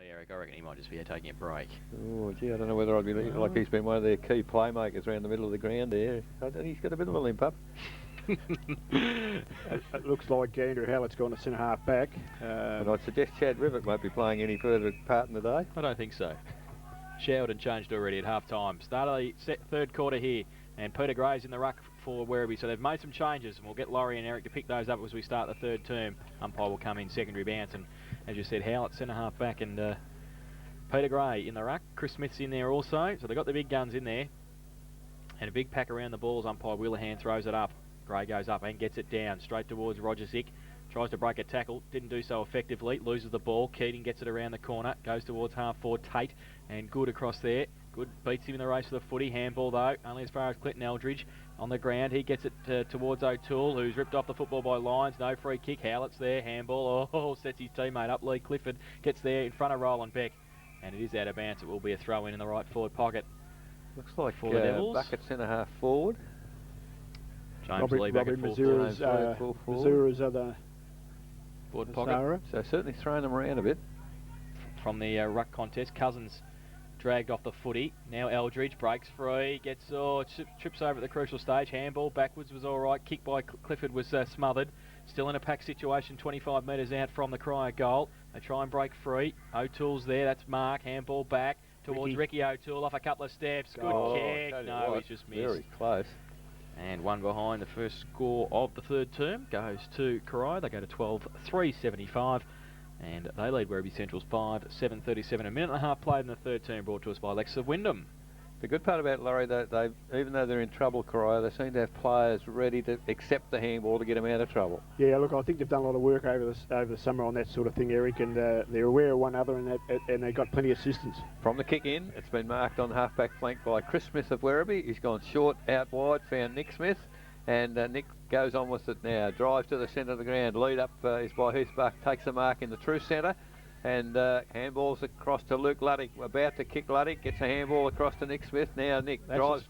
Eric. I reckon he might just be taking a break. Oh, gee, I don't know whether I'd be like he's been one of their key playmakers around the middle of the ground there. He's got a bit of a limp up. It looks like Andrew Hallett's gone to centre half back. And I'd suggest Chad Rivett won't be playing any further part in the day. I don't think so. Sheridan changed already at half-time. Start of the third quarter here, and Peter Gray's in the ruck for Werribee. So they've made some changes, and we'll get Laurie and Eric to pick those up as we start the third term. Umpire will come in secondary bounce, and as you said, Howlett centre half back, and Peter Gray in the ruck. Chris Smith's in there also, so they've got the big guns in there. And a big pack around the balls. Umpire Wheelahan throws it up. Gray goes up and gets it down straight towards Roger Zick. Tries to break a tackle, didn't do so effectively, loses the ball. Keating gets it around the corner, goes towards half forward Tate, and Good across there. Good beats him in the race for the footy. Handball though, only as far as Clinton Eldridge on the ground. He gets it towards O'Toole, who's ripped off the football by Lyons. No free kick. Howlett's there. Handball. Oh, sets his teammate up. Lee Clifford gets there in front of Roland Beck, and it is out of bounds. It will be a throw in the right forward pocket. Looks like for the Devils. Bucket centre half forward. James Lee back at full forward. Missoura's other forward pocket. So certainly throwing them around a bit. From the ruck contest, Cousins dragged off the footy. Now Eldridge breaks free, trips over at the crucial stage. Handball backwards was all right. Kick by Clifford was smothered. Still in a pack situation, 25 metres out from the Corio goal. They try and break free. O'Toole's there. That's Mark. Handball back towards Ricky O'Toole off a couple of steps. Good kick. No, he's just missed. Very close. And one behind. The first score of the third term goes to Corio. They go to 12-3-75. And they lead Werribee Central's 5-7-37. A minute and a half played in the third term, brought to us by Alexa Wyndham. The good part about Laurie, they even though they're in trouble, Corio, they seem to have players ready to accept the handball to get them out of trouble. Yeah, look, I think they've done a lot of work over the summer on that sort of thing, Eric, and they're aware of one another, and they've got plenty of assistance. From the kick in, it's been marked on half-back flank by Chris Smith of Werribee. He's gone short, out wide, found Nick Smith, and Nick goes on with it now. Drives to the centre of the ground. Lead up is by Heathbuck, takes the mark in the true centre. And handballs across to Luke Luddick, about to kick Luddick, gets a handball across to Nick Smith. Now Nick drives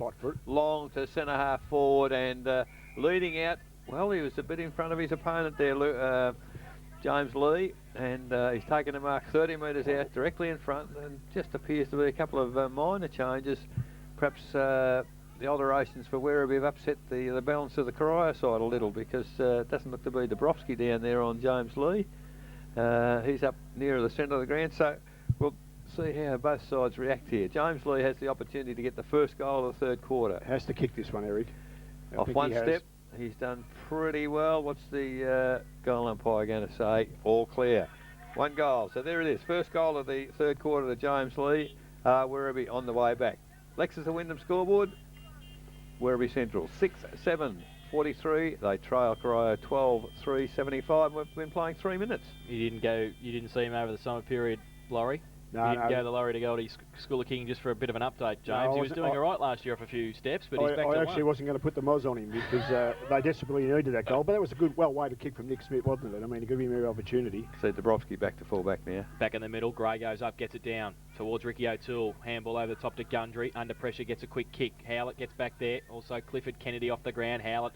long to centre half forward and leading out. Well, he was a bit in front of his opponent there, James Lee, and he's taken a mark 30 metres out directly in front, and just appears to be a couple of minor changes. Perhaps the alterations for Werribee have upset the balance of the Corio side a little, because it doesn't look to be Dabrowski down there on James Lee. He's up nearer the centre of the ground, so we'll see how both sides react here. James Lee has the opportunity to get the first goal of the third quarter. Has to kick this one, Eric. Off one step, he's done pretty well. What's the goal umpire going to say? All clear. One goal, so there it is. First goal of the third quarter to James Lee. Werribee on the way back. Lexus the Wyndham scoreboard. Werribee Central 6-7-43. They trail Corio 12-3-75. We've been playing 3 minutes. You didn't see him over the summer period, Laurie? No, you didn't go to Laurie to go to School of King just for a bit of an update, James. No, he was doing all right last year off a few steps, but he's back to I actually wasn't going to put the Moz on him because they desperately needed that goal. But that was a good, well-weighted kick from Nick Smith, wasn't it? I mean, it gave him every opportunity. See Dabrowski back to full-back now. Back in the middle, Gray goes up, gets it down towards Ricky O'Toole. Handball over the top to Gundry. Under pressure, gets a quick kick. Howlett gets back there. Also Clifford Kennedy off the ground. Howlett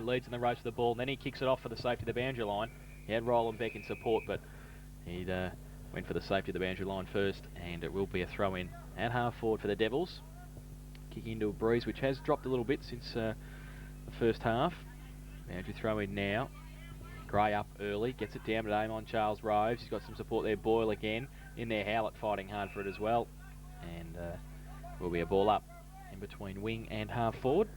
leads in the race to the ball. And then he kicks it off for the safety of the boundary line. He had Roland Beck in support, but he'd went for the safety of the boundary line first, and it will be a throw-in at half-forward for the Devils. Kicking into a breeze, which has dropped a little bit since the first half. Boundary throw-in now. Gray up early, gets it down to Damon Charles Roves. He's got some support there. Boyle again in there. Howlett fighting hard for it as well. And will be a ball up in between wing and half-forward.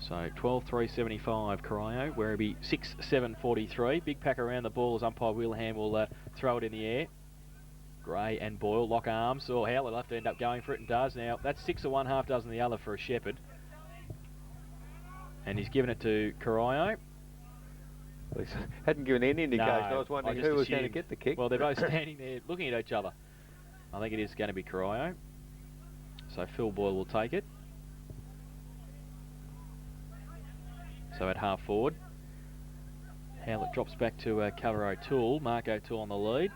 So 12-3-75 Corio, Werribee 6-7-43. Big pack around the ball as umpire Wheelahan will throw it in the air. Gray and Boyle lock arms. Howlett will have to end up going for it and does. Now that's 6 of one, half dozen the other for a Shepherd. And he's given it to Corio. Well, he hadn't given any indication. No, I was wondering who was going to get the kick. Well, they're both standing there looking at each other. I think it is going to be Corio. So Phil Boyle will take it. So at half forward, Howlett drops back to cover O'Toole. Mark O'Toole on the lead.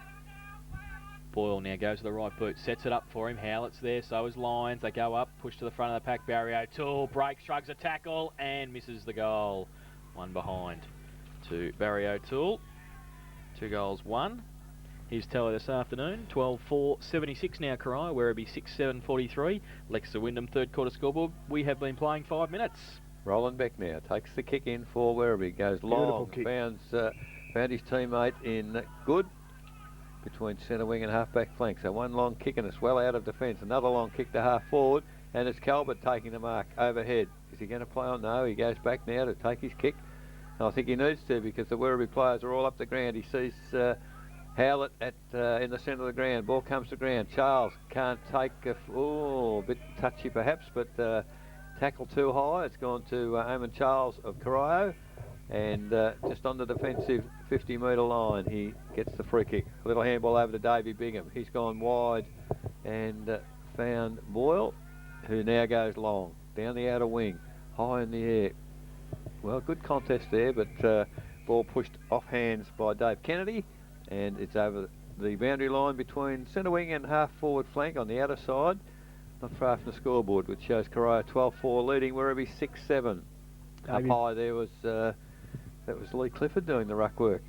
Boyle now goes to the right boot, sets it up for him. Howlett's there, so is Lyons. They go up, push to the front of the pack. Barry O'Toole breaks, shrugs a tackle, and misses the goal. One behind to Barry O'Toole. 2 goals, 1. His teller this afternoon, 12.4.76 now, Corio, Werribee 6.7.43. Leicester Wyndham, third quarter scoreboard. We have been playing 5 minutes. Roland Beck now takes the kick in for Werribee. Goes long, found his teammate in good between centre wing and half-back flank. So one long kick and it's well out of defence. Another long kick to half forward, and it's Calvert taking the mark overhead. Is he going to play on? No, he goes back now to take his kick. And I think he needs to, because the Werribee players are all up the ground. He sees Howlett in the centre of the ground. Ball comes to ground. Charles can't take a bit touchy perhaps, but tackle too high. It's gone to Eamon Charles of Corio, and just on the defensive 50-metre line, he gets the free kick. A little handball over to Davey Bingham. He's gone wide and found Boyle, who now goes long down the outer wing, high in the air. Well, good contest there, but ball pushed off hands by Dave Kennedy, and it's over the boundary line between centre wing and half forward flank on the outer side, not far from the scoreboard, which shows Corio 12-4 leading Werribee 6-7. Up high there was that was Lee Clifford doing the ruck work,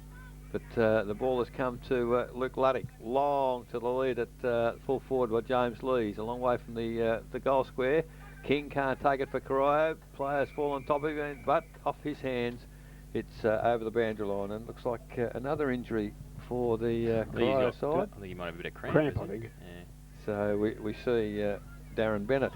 but the ball has come to Luke Luddick, long to the lead at full forward by James Lee. He's a long way from the goal square. King can't take it for Corio. Players fall on top of him, but off his hands, it's over the boundary line, and it looks like another injury for the Corio side. I think he might have a bit of cramp. I think. Yeah. So we see Darren Bennett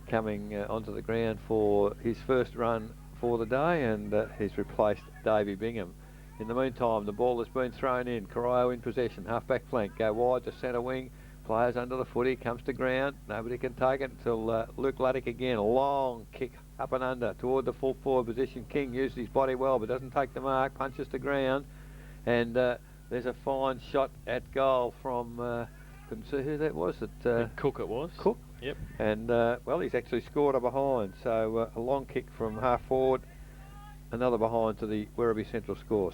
coming onto the ground for his first run for the day, and he's replaced Davey Bingham. In the meantime, the ball has been thrown in. Corio in possession, half-back flank, go wide to centre wing. Players under the footy, comes to ground. Nobody can take it until Luke Luddick again. A long kick up and under toward the full forward position. King uses his body well, but doesn't take the mark. Punches to ground, and there's a fine shot at goal from. Couldn't see who that was. Cook it was. Cook. Yep. And well, he's actually scored a behind. So a long kick from half forward. Another behind to the Werribee Central score.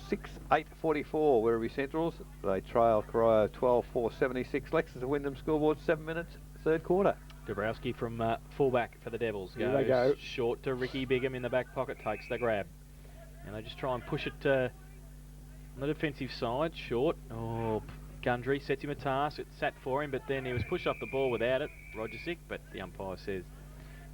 6-8-44 Werribee Centrals. They trail Corio 12-4-76. Leicester Wyndham scoreboard 7 minutes, third quarter. Dabrowski from fullback for the Devils Here they go. Short to Ricky Bigham in the back pocket, takes the grab. And they just try and push it on the defensive side, short. Oh, Gundry sets him a task. It sat for him, but then he was pushed off the ball without it. Roger sick, but the umpire says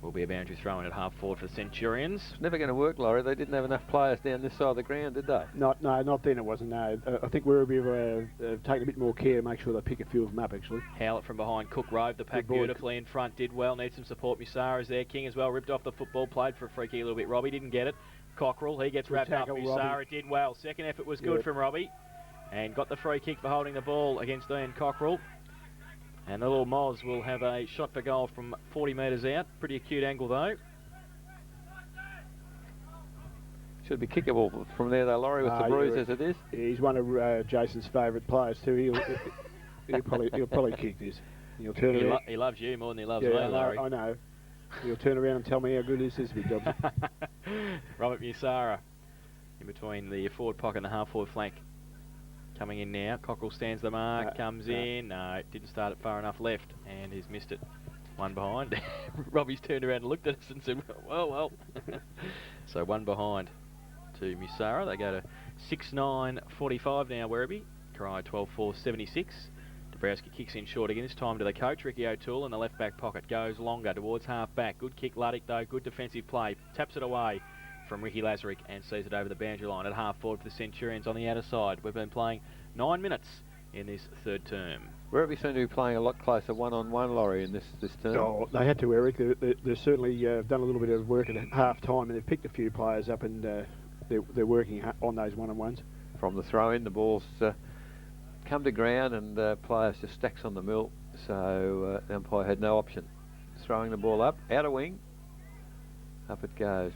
will be a boundary throw in at half forward for the Centurions. It's never going to work, Laurie. They didn't have enough players down this side of the ground, did they? No, not then it wasn't, no. I think Werribee have taken a bit more care to make sure they pick a few of them up, actually. Howlett from behind. Cook rode the pack beautifully in front, did well, needs some support. Musara's there. King as well, ripped off the football, played for a free kick a little bit. Robbie didn't get it. Cockerell, he gets wrapped up. Musara did well. Second effort was good from Robbie, and got the free kick for holding the ball against Ian Cockerell. And the little Moz will have a shot for goal from 40 metres out. Pretty acute angle though. Should be kickable from there though, Laurie, with the bruise as it is. He's one of Jason's favourite players too. He'll probably kick this. He'll turn around. He loves you more than he loves me, Laurie. I know. He'll turn around and tell me how good this is, big job. Robert Musara in between the forward pocket and the half forward flank. Coming in now. Cockerell stands the mark, comes in. No, didn't start it far enough left, and he's missed it. One behind. Robbie's turned around and looked at us and said, well. So one behind to Musara. They go to 6-9-45 now, Werribee. Corio 12-4-76. Dabrowski kicks in short again, this time to the coach, Ricky O'Toole, in the left back pocket. Goes longer towards half back. Good kick, Luddick though. Good defensive play. Taps it away from Ricky Lazarick and sees it over the boundary line at half forward for the Centurions on the outer side. We've been playing 9 minutes in this third term. Werribee seem to be playing a lot closer one-on-one, Laurie, in this term. Oh, they had to, Eric. They've certainly done a little bit of work at half-time, and they've picked a few players up, and they're working on those one-on-ones. From the throw-in, the ball's come to ground, and players just stacks on the mill, so the umpire had no option. Throwing the ball up, outer wing, up it goes.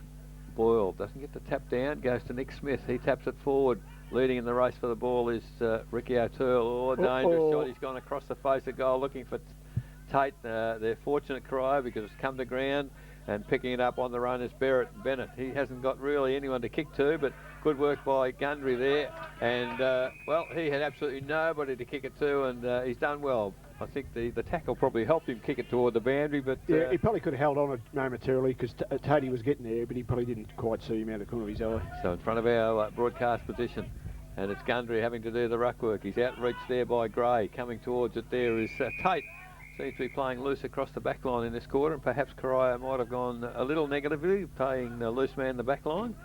Boyle doesn't get the tap down, goes to Nick Smith. He taps it forward. Leading in the race for the ball is Ricky O'Toole. Oh, dangerous shot. He's gone across the face of goal looking for Tate. They're fortunate, Corio, because it's come to ground, and picking it up on the run is Bennett. He hasn't got really anyone to kick to, but good work by Gundry there. And, well, he had absolutely nobody to kick it to, and he's done well. I think the tackle probably helped him kick it toward the boundary, but... yeah, he probably could have held on it momentarily, because Tatey was getting there, but he probably didn't quite see him out of the corner of his eye. So in front of our broadcast position, And it's Gundry having to do the ruck work. He's outreached there by Gray. Coming towards it there is Tate. Seems to be playing loose across the back line in this quarter, and perhaps Corio might have gone a little negatively, playing the loose man the back line.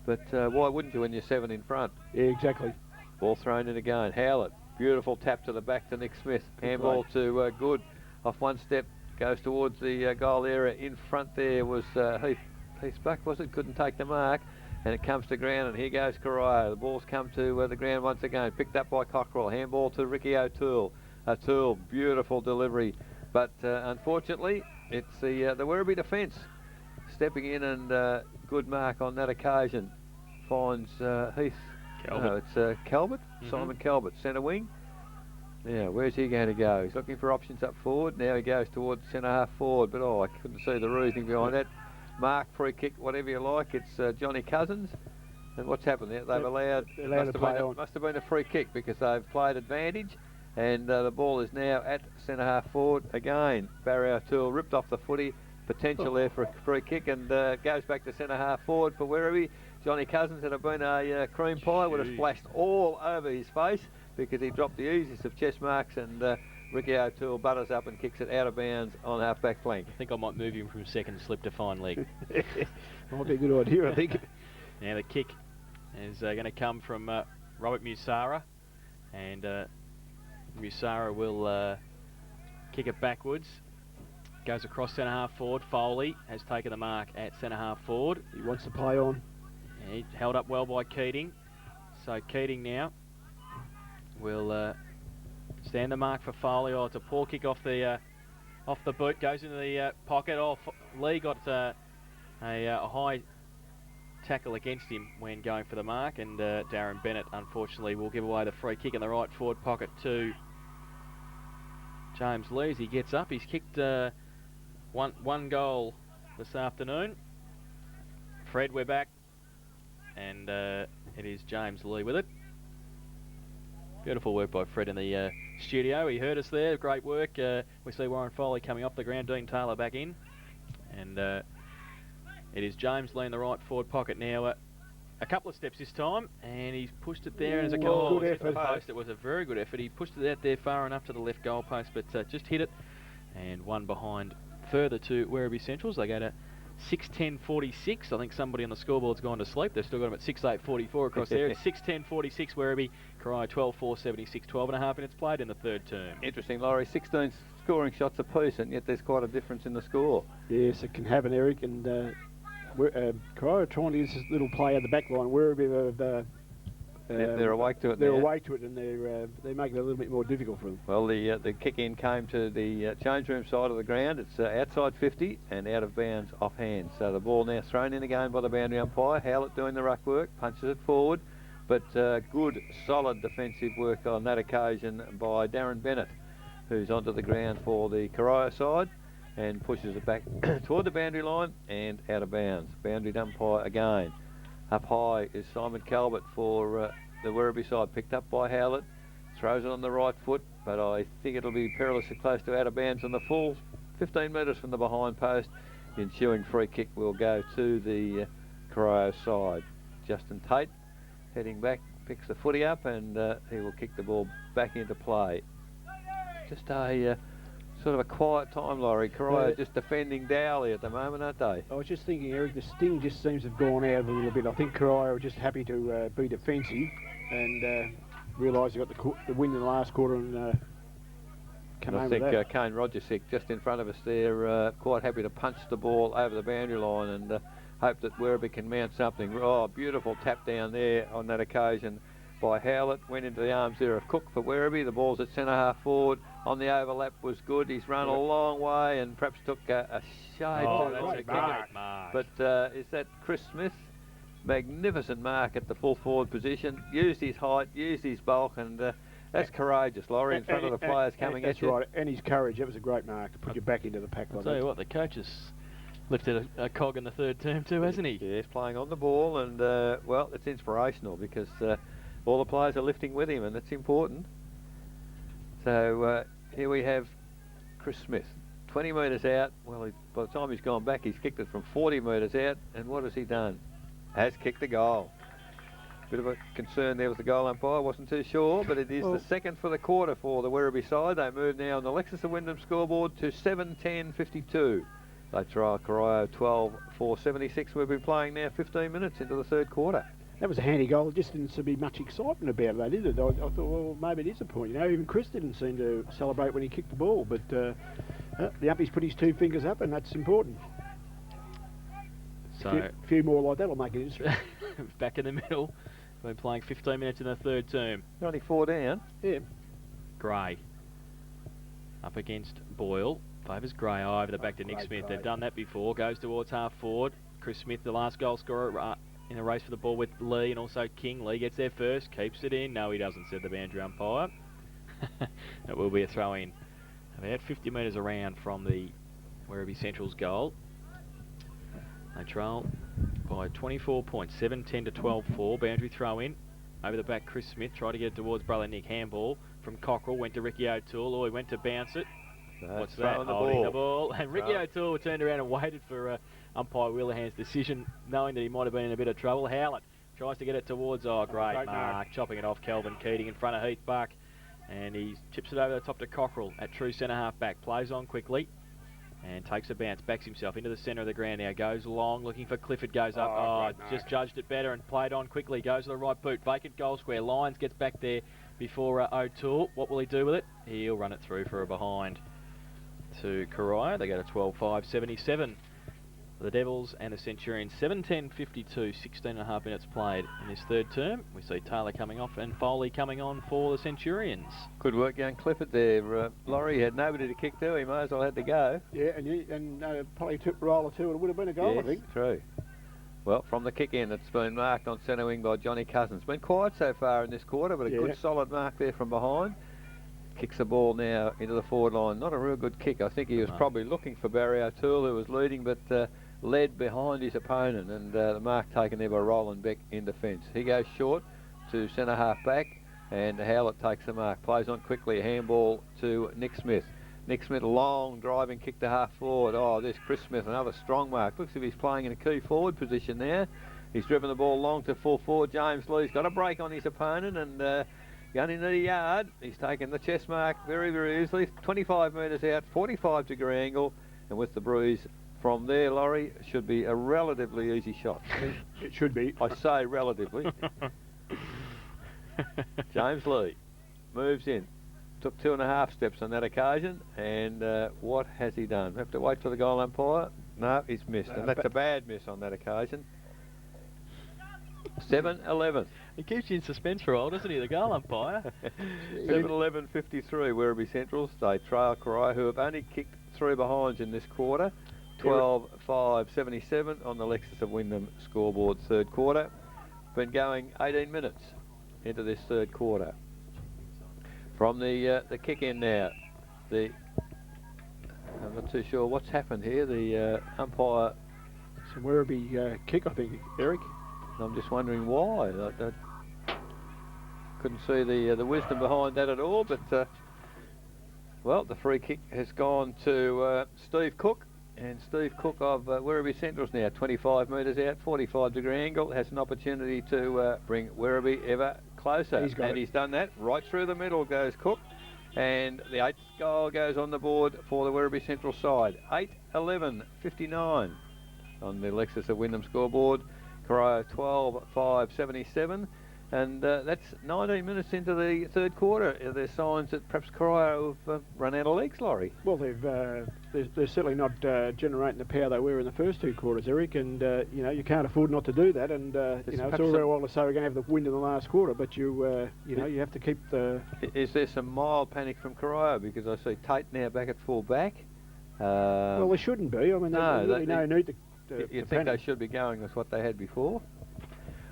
But why wouldn't you when you're 7 in front? Yeah, exactly. Ball thrown in again. Howlett. Beautiful tap to the back to Nick Smith. Handball to Good. Off one step. Goes towards the goal area. In front there was Heath Buck, was it? Couldn't take the mark. And it comes to ground, and here goes Corio. The ball's come to the ground once again. Picked up by Cockrell. Handball to Ricky O'Toole. O'Toole, beautiful delivery. But unfortunately, it's the Werribee defence stepping in, and good mark on that occasion. Finds Heath. Calvert. No, it's Calvert. Simon Calvert, centre wing. Now, where's he going to go? He's looking for options up forward. Now he goes towards centre half forward, but I couldn't see the reasoning behind that. Mark, free kick, whatever you like. It's Johnny Cousins. And what's happened there? They've allowed must have been a free kick, because they've played advantage, and the ball is now at centre half forward again. Barry O'Toole ripped off the footy. Potential there for a free kick, and goes back to centre half forward for Werribee. Johnny Cousins, had it been a cream pie, would have splashed all over his face, because he dropped the easiest of chest marks, and Ricky O'Toole butters up and kicks it out of bounds on half-back flank. I think I might move him from second slip to fine leg. Might be a good idea, I think. Now the kick is going to come from Robert Musara, and Musara will kick it backwards. Goes across centre half forward. Foley has taken the mark at centre half forward. He wants to play on. And he held up well by Keating. So Keating now will stand the mark for Foley. Oh, it's a poor kick off the boot. Goes into the pocket. Oh, Lee got a high tackle against him when going for the mark, and Darren Bennett unfortunately will give away the free kick in the right forward pocket to James Lee as he gets up. He's kicked one goal this afternoon. Fred, we're back, and it is James Lee with it. Beautiful work by Fred in the studio. He heard us there. Great work. We see Warren Foley coming off the ground. Dean Taylor back in, and it is James Lee in the right forward pocket now. A couple of steps this time, and he's pushed it there. And as a goal, good effort. Post. It was a very good effort. He pushed it out there far enough to the left goal post, but just hit it, and one behind further to Werribee Centrals. They go to 6:10:46. I think somebody on the scoreboard's gone to sleep. They've still got them at 6:8:44 across there. It's 6:10:46 Werribee. Corio 12:4:76. 12.5 minutes played in the third term. Interesting, Laurie. 16 scoring shots apiece, and yet there's quite a difference in the score. Yes, it can happen, Eric. And Corio trying to use this little play at the back line. Werribee they're awake to it. They're awake to it, and they make it a little bit more difficult for them. Well, the kick in came to the change room side of the ground. It's outside 50 and out of bounds off hand. So the ball now thrown in again by the boundary umpire. Howlett doing the ruck work, punches it forward, but good, solid defensive work on that occasion by Darren Bennett, who's onto the ground for the Corio side and pushes it back toward the boundary line and out of bounds. Boundary umpire again. Up high is Simon Calvert for the Werribee side, picked up by Howlett, throws it on the right foot, but I think it'll be perilously close to out of bounds on the full 15 metres from the behind post. The ensuing free kick will go to the Corio side. Justin Tate heading back, picks the footy up, and he will kick the ball back into play. Just a sort of a quiet time, Laurie. Corio just defending Dowley at the moment, aren't they? I was just thinking, Eric, the sting just seems to have gone out a little bit. I think Corio are just happy to be defensive and realise they got the win in the last quarter and come I over think that. Kane Rogersick just in front of us there, quite happy to punch the ball over the boundary line and hope that Werribee can mount something. Oh, beautiful tap down there on that occasion by Howlett. Went into the arms there of Cook for Werribee. The ball's at centre half forward. On the overlap was good. He's run a long way and perhaps took a shade. Oh, too that's long. a great mark. But is that Chris Smith? Magnificent mark at the full forward position. Used his height, used his bulk, and that's courageous, Laurie, in front of the players coming at you. That's right, and his courage. That was a great mark to put you back into the pack. I'll tell you what, the coach has lifted a cog in the third term too, hasn't he? Yeah, he's playing on the ball, and well, it's inspirational because all the players are lifting with him, and that's important. So here we have Chris Smith, 20 metres out. Well, by the time he's gone back, he's kicked it from 40 metres out, and what has he done? Has kicked the goal. Bit of a concern there with the goal umpire, wasn't too sure, but it is the second for the quarter for the Werribee side. They move now on the Lexus of Wyndham scoreboard to 7:10:52. They trial Corio 12:4:76. We've been playing now 15 minutes into the third quarter. That was a handy goal. It just didn't seem to be much excitement about it, though, did it? I thought, well, maybe it is a point. You know, even Chris didn't seem to celebrate when he kicked the ball, but the umpie's put his 2 fingers up, and that's important. So a few more like that will make it interesting. back in the middle. We're playing 15 minutes in the third term. Only 4 down. Yeah. Gray up against Boyle. Favours Gray over the back to Nick Smith. They've done that before. Goes towards half forward. Chris Smith, the last goal scorer in the race for the ball with Lee and also King. Lee gets there first, keeps it in. No, he doesn't, said the boundary umpire. It will be a throw in. About 50 metres around from the Werribee Central's goal. They trail by 24 points, 7-10 to 12-4. Boundary throw in. Over the back, Chris Smith tried to get it towards brother Nick. Handball from Cockrell, went to Ricky O'Toole. Oh, he went to bounce it. What's that? Holding the ball. And Ricky O'Toole turned around and waited for umpire Wheelerhand's decision, knowing that he might have been in a bit of trouble. Howlett tries to get it towards, great mark. Chopping it off, Kelvin Keating in front of Heath Buck. And he chips it over the top to Cockrell at true centre half back. Plays on quickly and takes a bounce, backs himself into the centre of the ground now. Goes long, looking for Clifford, goes up. Just judged it better and played on quickly. Goes to the right boot, vacant goal square. Lyons gets back there before O'Toole. What will he do with it? He'll run it through for a behind to Corio. They go to 12:5:77. The Devils and the Centurions, 7:10:52, 16.5 minutes played in this third term. We see Taylor coming off and Foley coming on for the Centurions. Good work, young Clifford there. Laurie had nobody to kick to. He may as well had to go. Yeah, and probably took a roll or two. It would have been a goal, yes, I think. True. Well, from the kick in, it's been marked on centre wing by Johnny Cousins. Been quiet so far in this quarter, but a good solid mark there from behind. Kicks the ball now into the forward line. Not a real good kick. I think he was probably looking for Barry O'Toole, who was leading, but led behind his opponent, and the mark taken there by Roland Beck in defence. He goes short to centre half back, and Howlett takes the mark. Plays on quickly, a handball to Nick Smith. Nick Smith, long driving kick to half forward. Oh, there's Chris Smith, another strong mark. Looks as if he's playing in a key forward position there. He's driven the ball long to full forward. James Lee's got a break on his opponent, and going into the yard. He's taken the chest mark very, very easily. 25 metres out, 45-degree angle, and with the breeze from there, Laurie, should be a relatively easy shot. It should be. I say relatively. James Lee moves in. Took 2.5 steps on that occasion, and what has he done? Have to wait for the goal umpire? No, he's missed, and that's a bad miss on that occasion. 7-11. He keeps you in suspense for a while, doesn't he, the goal umpire? 7-11:53, Werribee Centrals. They trail Corio, who have only kicked 3 behinds in this quarter. 12:5:77 on the Lexus of Wyndham scoreboard third quarter. Been going 18 minutes into this third quarter. From the kick in now, I'm not too sure what's happened here. The umpire. Some Werribee kick, I think, Eric. I'm just wondering why. I couldn't see the wisdom behind that at all, but well, the free kick has gone to Steve Cook. And Steve Cook of Werribee Centrals now, 25 metres out, 45-degree angle, has an opportunity to bring Werribee ever closer. He's done that. Right through the middle goes Cook. And the 8th goal goes on the board for the Werribee Central side. 8-11:59 on the Lexus of Wyndham scoreboard. Corio 12:5:77. And that's 19 minutes into the third quarter. Are there signs that perhaps Corio have run out of legs, Laurie? Well, they're certainly not generating the power they were in the first 2 quarters, Eric. And you can't afford not to do that. And it's all very well to say we're going to have the wind in the last quarter, but you have to keep the. Is there some mild panic from Corio, because I see Tate now back at full back? Well, there shouldn't be. I mean, there's really no need to. You think they should be going with what they had before?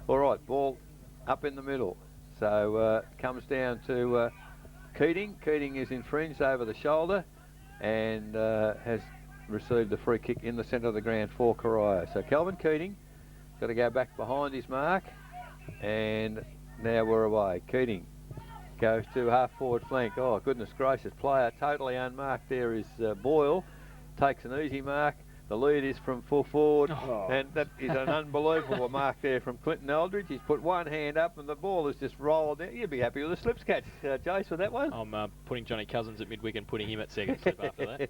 All right, ball up in the middle. So comes down to Keating. Keating is infringed over the shoulder and has received a free kick in the centre of the ground for Corio. So Kelvin Keating got to go back behind his mark, and now we're away. Keating goes to half forward flank. Oh, goodness gracious, player totally unmarked there is Boyle. Takes an easy mark. The lead is from full forward, Oh. and that is an unbelievable mark there from Clinton Eldridge. He's put one hand up and the ball has just rolled down. You'd be happy with a slips catch, Jace, with that one. I'm putting Johnny Cousins at midwick and putting him at second slip after that.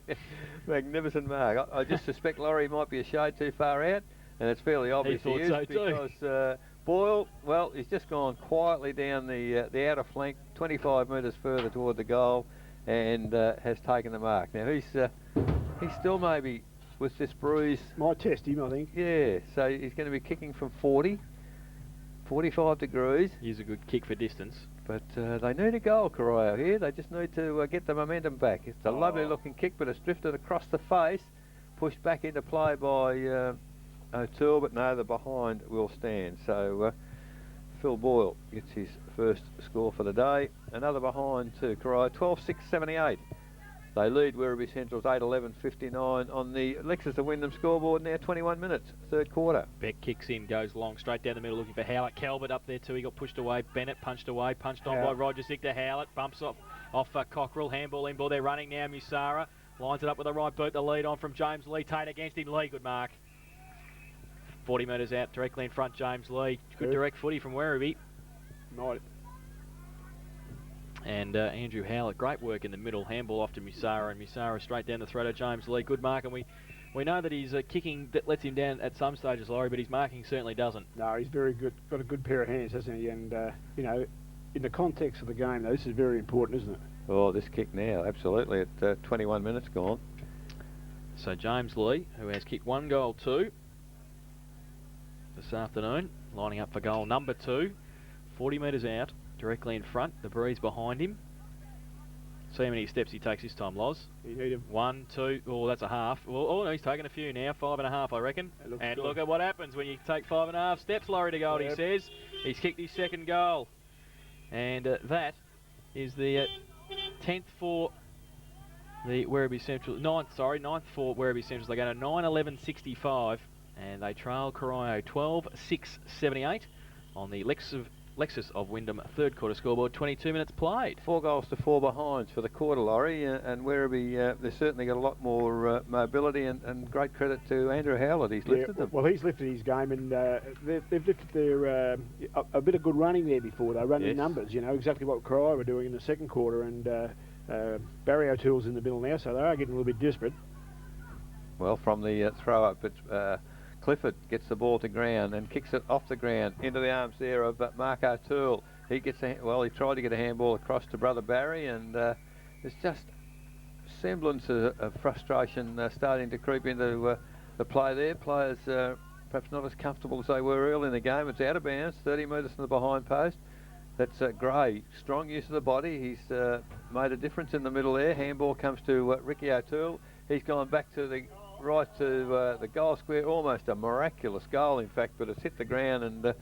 Magnificent mark. I just suspect Laurie might be a shade too far out, and it's fairly obvious he is, so too. because Boyle, well, he's just gone quietly down the outer flank, 25 metres further toward the goal, and has taken the mark. Now he's still maybe with this bruise. Might test him, I think. Yeah, so he's going to be kicking from 40, 45 degrees. He's a good kick for distance. But they need a goal, Corio, here. They just need to get the momentum back. It's a lovely looking kick, but it's drifted across the face, pushed back into play by O'Toole, but no, the behind will stand. So Phil Boyle gets his first score for the day. Another behind to Corio, 12-6-78. They lead Werribee Central's 8-11-59 on the Lexus of Wyndham scoreboard now, 21 minutes, third quarter. Beck kicks in, goes long, straight down the middle looking for Howlett. Calvert up there too, he got pushed away. Bennett punched away, punched on by Roger Zick. Howlett bumps off Cockrell. Handball in ball, they're running now. Musara lines it up with the right boot. The lead on from James Lee. Tate against him. Lee, good mark. 40 metres out, directly in front, James Lee. Good direct footy from Werribee. Might. And Andrew Howlett, great work in the middle. Handball off to Musara, and Musara straight down the throat of James Lee. Good mark, and we know that his kicking that lets him down at some stages, Laurie, but his marking certainly doesn't. No, he's very good. Got a good pair of hands, hasn't he? And, you know, in the context of the game, though, this is very important, isn't it? Oh, this kick now, absolutely, at 21 minutes gone. So James Lee, who has kicked 1 goal, 2 this afternoon, lining up for goal number 2, 40 metres out. Directly in front, the breeze behind him. See how many steps he takes this time, Loz. You need him. 1, 2, oh, that's a half. Oh, no, he's taken a few now, 5.5, I reckon. And look at what happens when you take 5.5 steps, Laurie, to goal, he says. He's kicked his second goal. And that is the 10th for the Werribee Central, 9th for Werribee Central. They go to 9-11-65, and they trail Corio 12-6-78 on the Lexus of Wyndham third quarter scoreboard, 22 minutes played. 4 goals to 4 behinds for the quarter, Laurie, and Werribee, they've certainly got a lot more mobility, and great credit to Andrew Howlett. He's lifted them. Well, he's lifted his game, and they've lifted their a bit of good running there before. They run in numbers, you know, exactly what Corio were doing in the second quarter, and Barry O'Toole's in the middle now, so they are getting a little bit desperate. Well, from the throw up, it's Clifford gets the ball to ground and kicks it off the ground into the arms there of Mark O'Toole. He gets he tried to get a handball across to brother Barry, and there's just semblance of frustration starting to creep into the play there. Players perhaps not as comfortable as they were early in the game. It's out of bounds, 30 metres from the behind post. That's Gray, strong use of the body. He's made a difference in the middle there. Handball comes to Ricky O'Toole. He's gone back to the right to the goal square, almost a miraculous goal in fact, but it's hit the ground and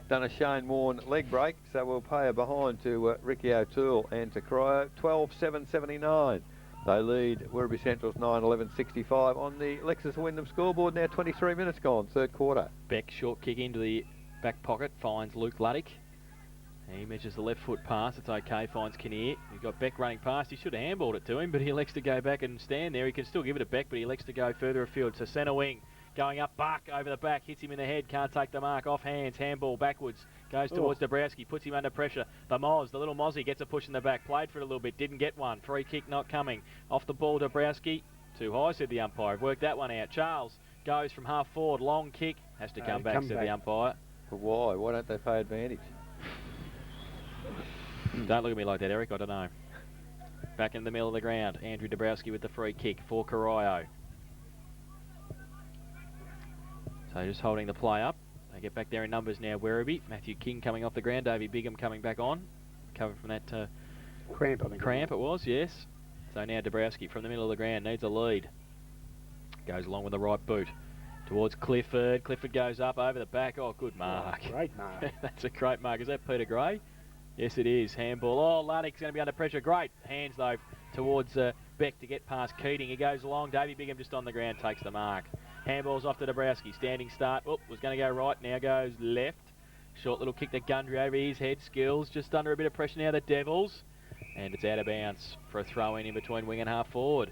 done a Shane Warne leg break, so we'll pay a behind to Ricky O'Toole and to Corio, 12-7-79. They lead Werribee Central's 9-11-65 on the Lexus Wyndham scoreboard, now 23 minutes gone, third quarter. Beck, short kick into the back pocket, finds Luke Luddick. He measures the left foot pass, it's okay, finds Kinnear. You've got Beck running past, he should have handballed it to him, but he elects to go back and stand there. He can still give it to Beck, but he elects to go further afield. So centre wing, going up, Buck over the back, hits him in the head, can't take the mark, off hands, handball backwards, goes towards Dabrowski, puts him under pressure. The little Mozzie gets a push in the back, played for it a little bit, didn't get one. Free kick not coming. Off the ball, Dabrowski, too high, said the umpire. Worked that one out. Charles goes from half forward, long kick, has to come back, said the umpire. But why? Why don't they pay advantage? Don't look at me like that, Eric, I don't know. Back in the middle of the ground, Andrew Dabrowski with the free kick for Corio. So just holding the play up. They get back there in numbers now, Werribee. Matthew King coming off the ground, Davey Bigham coming back on. Recovered from that cramp, I think. Cramp it was, yes. So now Dabrowski from the middle of the ground needs a lead. Goes along with the right boot. Towards Clifford. Clifford goes up over the back. Oh, good mark. Oh, great mark. That's a great mark. Is that Peter Gray? Yes, it is. Handball. Oh, Luddick's going to be under pressure. Great hands, though, towards Beck to get past Keating. He goes along. Davey Bigham just on the ground takes the mark. Handball's off to Dabrowski. Standing start. Oh, was going to go right. Now goes left. Short little kick to Gundry over his head. Skills just under a bit of pressure now, the Devils. And it's out of bounds for a throw-in between wing and half forward.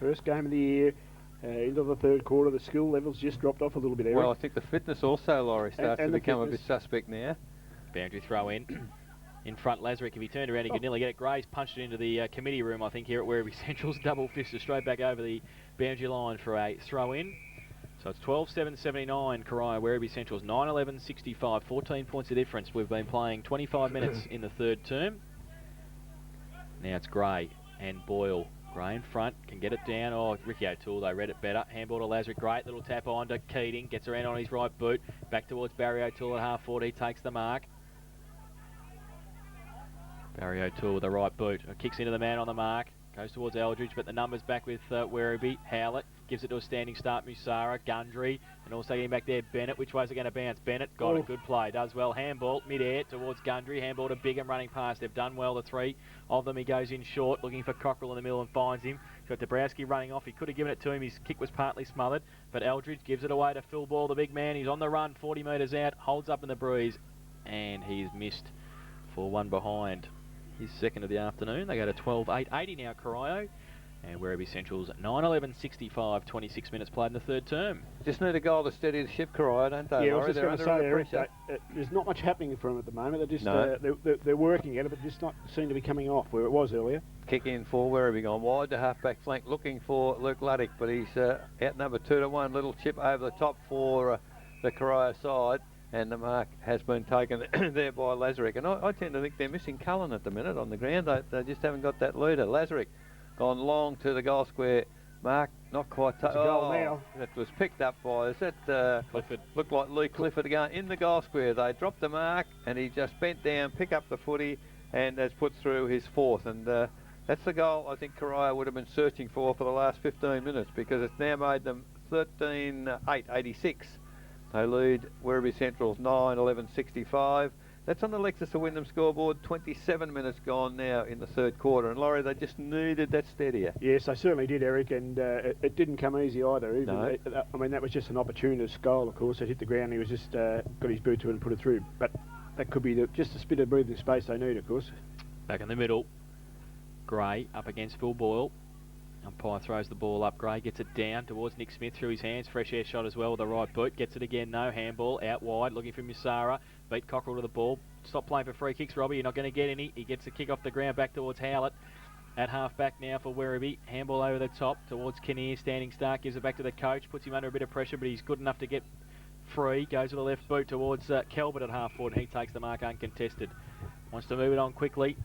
First game of the year. Into the third quarter, the skill levels just dropped off a little bit, Eric. Well, I think the fitness also, Laurie, starts to become a bit suspect now. Boundary throw in. In front, Lazarick, if he turned around, he could nearly get it. Gray's punched it into the committee room, I think, here at Werribee Central's double fisted straight back over the boundary line for a throw in. So it's 12-7-79, Corio, Werribee Central's 9-11-65, 14 points of difference. We've been playing 25 minutes in the third term. Now it's Gray and Boyle. Gray in front, can get it down. Oh, Ricky O'Toole, they read it better. Handball to Lazarick, great little tap on to Keating. Gets around on his right boot. Back towards Barry O'Toole at half-forward, he takes the mark. Barry O'Toole with the right boot. Kicks into the man on the mark. Goes towards Eldridge, but the numbers back with Werribee. Howlett gives it to a standing start. Musara, Gundry, and also getting back there, Bennett. Which way's it going to bounce? Bennett got a good play. Does well. Handball, mid-air towards Gundry. Handball to Bigham running past. They've done well, the three of them. He goes in short, looking for Cockrell in the middle and finds him. Got Dabrowski running off. He could have given it to him. His kick was partly smothered, but Eldridge gives it away to Phil Ball, the big man. He's on the run, 40 metres out, holds up in the breeze, and he's missed for one behind. His second of the afternoon. They go to 12-8-80 now, Corio. And Werribee Central's 9-11-65, 26 minutes played in the third term. Just need a goal to steady the ship, Corio, don't they? Yeah, I was just going to say, Eric, there's not much happening for them at the moment. They're just they're working at it, but just not seem to be coming off where it was earlier. Kick in for Werribee, gone wide to half-back flank, looking for Luke Luddick, but he's outnumbered 2-1. Little chip over the top for the Corio side. And the mark has been taken there by Lazarick. And I tend to think they're missing Cullen at the minute on the ground. They just haven't got that leader. Lazarick gone long to the goal square. Mark not quite. It's a goal now. That was picked up by, is that Clifford? Looked like Lee Clifford again in the goal square. They dropped the mark and he just bent down, pick up the footy and has put through his fourth. And that's the goal I think Corio would have been searching for the last 15 minutes, because it's now made them 13-8-86. They lead Werribee Central's 9-11-65. That's on the Lexus to Wyndham scoreboard. 27 minutes gone now in the third quarter. And Laurie, they just needed that steadier. Yes, they certainly did, Eric, and it didn't come easy either. I mean, that was just an opportunist goal, of course. It hit the ground. He was just got his boot to it and put it through. But that could be just a bit of breathing space they need, of course. Back in the middle, Gray up against Phil Boyle. Umpire throws the ball up. Gray gets it down towards Nick Smith through his hands. Fresh air shot as well with the right boot. Gets it again. No handball. Out wide. Looking for Musara. Beat Cockrell to the ball. Stop playing for free kicks, Robbie. You're not going to get any. He gets the kick off the ground back towards Howlett. At half back now for Werribee. Handball over the top towards Kinnear. Standing start. Gives it back to the coach. Puts him under a bit of pressure, but he's good enough to get free. Goes with the left boot towards Kelbert at half forward. He takes the mark uncontested. Wants to move it on quickly.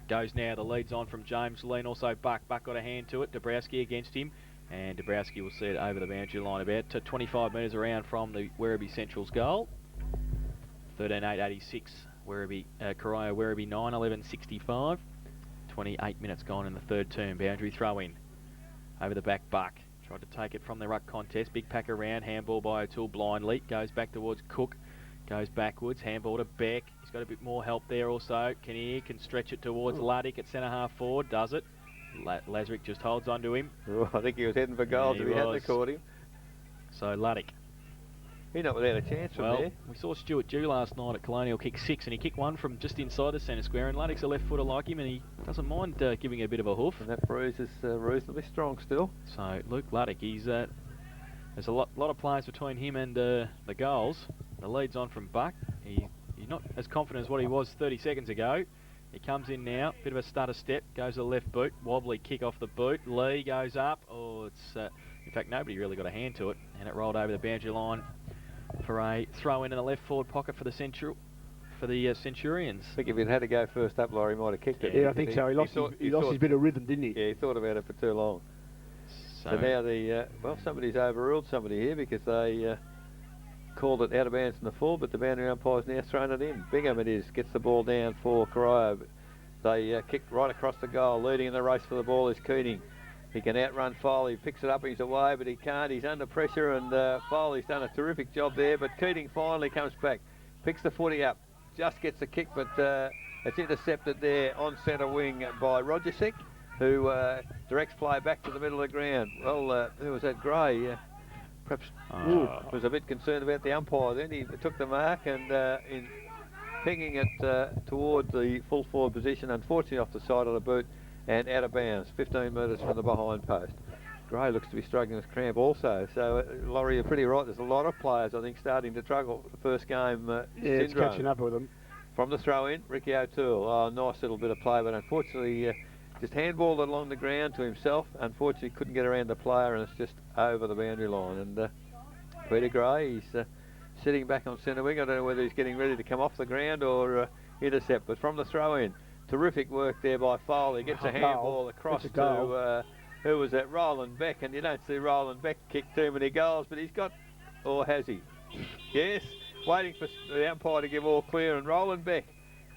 Goes now, the lead's on from James Lean, also Buck. Buck got a hand to it, Dabrowski against him, and Dabrowski will see it over the boundary line about 25 metres around from the Werribee Central's goal. 13-8-86, Corio Werribee 9-11-65, 28 minutes gone in the third term. Boundary throw in, over the back Buck. Tried to take it from the ruck contest, big pack around, handball by O'Toole blindly, goes back towards Cook. Goes backwards, handball to Beck. He's got a bit more help there also. Kinnear can stretch it towards Luddick at centre half forward. Does it? Lazarick just holds on to him. Oh, I think he was heading for goal if he hadn't caught him. So Luddick. He's not without a chance from there. We saw Stuart Dew last night at Colonial kick 6, and he kicked one from just inside the centre square, and Luddick's a left footer like him, and he doesn't mind giving it a bit of a hoof. And that bruise is reasonably strong still. So Luke Luddick, he's there's a lot of players between him and the goals. The lead's on from Buck. He's not as confident as what he was 30 seconds ago. He comes in now, bit of a stutter step, goes to the left boot, wobbly kick off the boot. Lee goes up. Oh, it's in fact nobody really got a hand to it, and it rolled over the boundary line for a throw in the left forward pocket for the Centurions. I think if he'd had to go first up, Laurie might have kicked it. Yeah, I think so. He lost his bit of rhythm, didn't he? Yeah, he thought about it for too long. So now somebody's overruled somebody here, because they called it out of bounds in the full, but the boundary umpire's now thrown it in. Bigham it is, gets the ball down for Corio. They kick right across the goal. Leading in the race for the ball is Keating. He can outrun Foley, picks it up, he's away, but he can't. He's under pressure, and Foley's done a terrific job there, but Keating finally comes back, picks the footy up, just gets the kick, but it's intercepted there on centre wing by Rogersick, who directs play back to the middle of the ground. Well, who was that? Gray? Perhaps was a bit concerned about the umpire then. He took the mark, and in pinging it toward the full forward position, unfortunately off the side of the boot and out of bounds, 15 metres from the behind post. Gray looks to be struggling with cramp also. So, Laurie, you're pretty right. There's a lot of players, I think, starting to struggle with the first game yeah, it's catching up with them. From the throw-in, Ricky O'Toole. Oh, nice little bit of play, but unfortunately just handballed it along the ground to himself. Unfortunately, couldn't get around the player, and it's just over the boundary line. And Peter Gray, he's sitting back on centre wing. I don't know whether he's getting ready to come off the ground or intercept, but from the throw-in, terrific work there by Foley. Gets a handball across to, who was that, Roland Beck, and you don't see Roland Beck kick too many goals, but he's got, or has he? Yes, waiting for the umpire to give all clear, and Roland Beck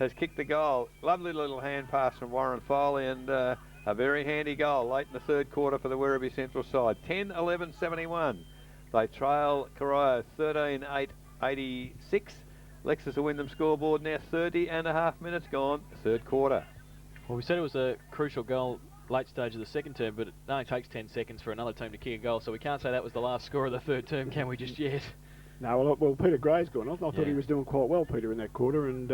has kicked the goal. Lovely little hand pass from Warren Foley, and a very handy goal late in the third quarter for the Werribee Central side. 10-11-71. They trail Corio 13-8-86. Lexus will win them scoreboard now. 30.5 minutes gone, third quarter. Well, we said it was a crucial goal late stage of the second term, but it only takes 10 seconds for another team to kick a goal, so we can't say that was the last score of the third term, can we, just yet? No, well, Peter Gray's gone off. I thought he was doing quite well, Peter, in that quarter, and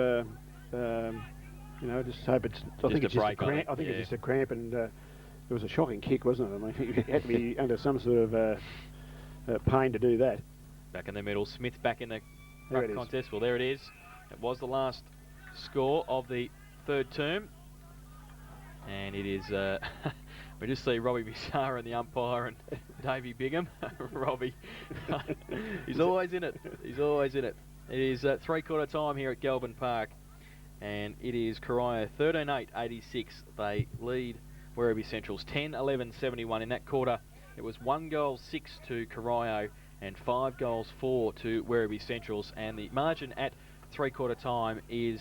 you know, just hope it's. I think it's just a cramp. I think it's just a cramp, and it was a shocking kick, wasn't it? I mean, you had to be under some sort of pain to do that. Back in the middle, Smith back in the contest. Well, there it is. It was the last score of the third term, and it is. We just see Robbie Bissara and the umpire and Davey Bigham. Robbie, he's always in it. He's always in it. It is three-quarter time here at Gelbourne Park, and it is Corio 13-8-86. They lead Werribee Centrals 10-11-71. In that quarter, it was 1 goal 6 to Corio and 5 goals 4 to Werribee Centrals, and the margin at three-quarter time is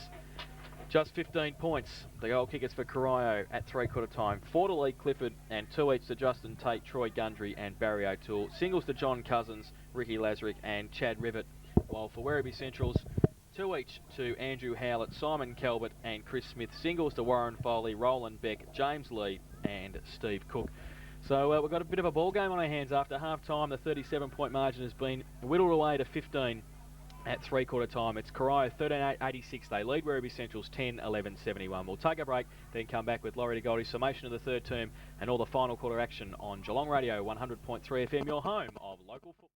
just 15 points. The goal kickers for Corio at three-quarter time. 4 to Lee Clifford and 2 each to Justin Tate, Troy Gundry and Barry O'Toole. Singles to John Cousins, Ricky Lazarick and Chad Rivet. While for Werribee Centrals, 2 each to Andrew Howlett, Simon Calvert and Chris Smith. Singles to Warren Foley, Roland Beck, James Lee and Steve Cook. So we've got a bit of a ball game on our hands after half-time. The 37-point margin has been whittled away to 15 at three-quarter time. It's Corio 13-8-86. They lead Werribee Centrals 10-11-71. We'll take a break, then come back with Laurie DeGoldie's summation of the third term and all the final quarter action on Geelong Radio 100.3 FM, your home of local football.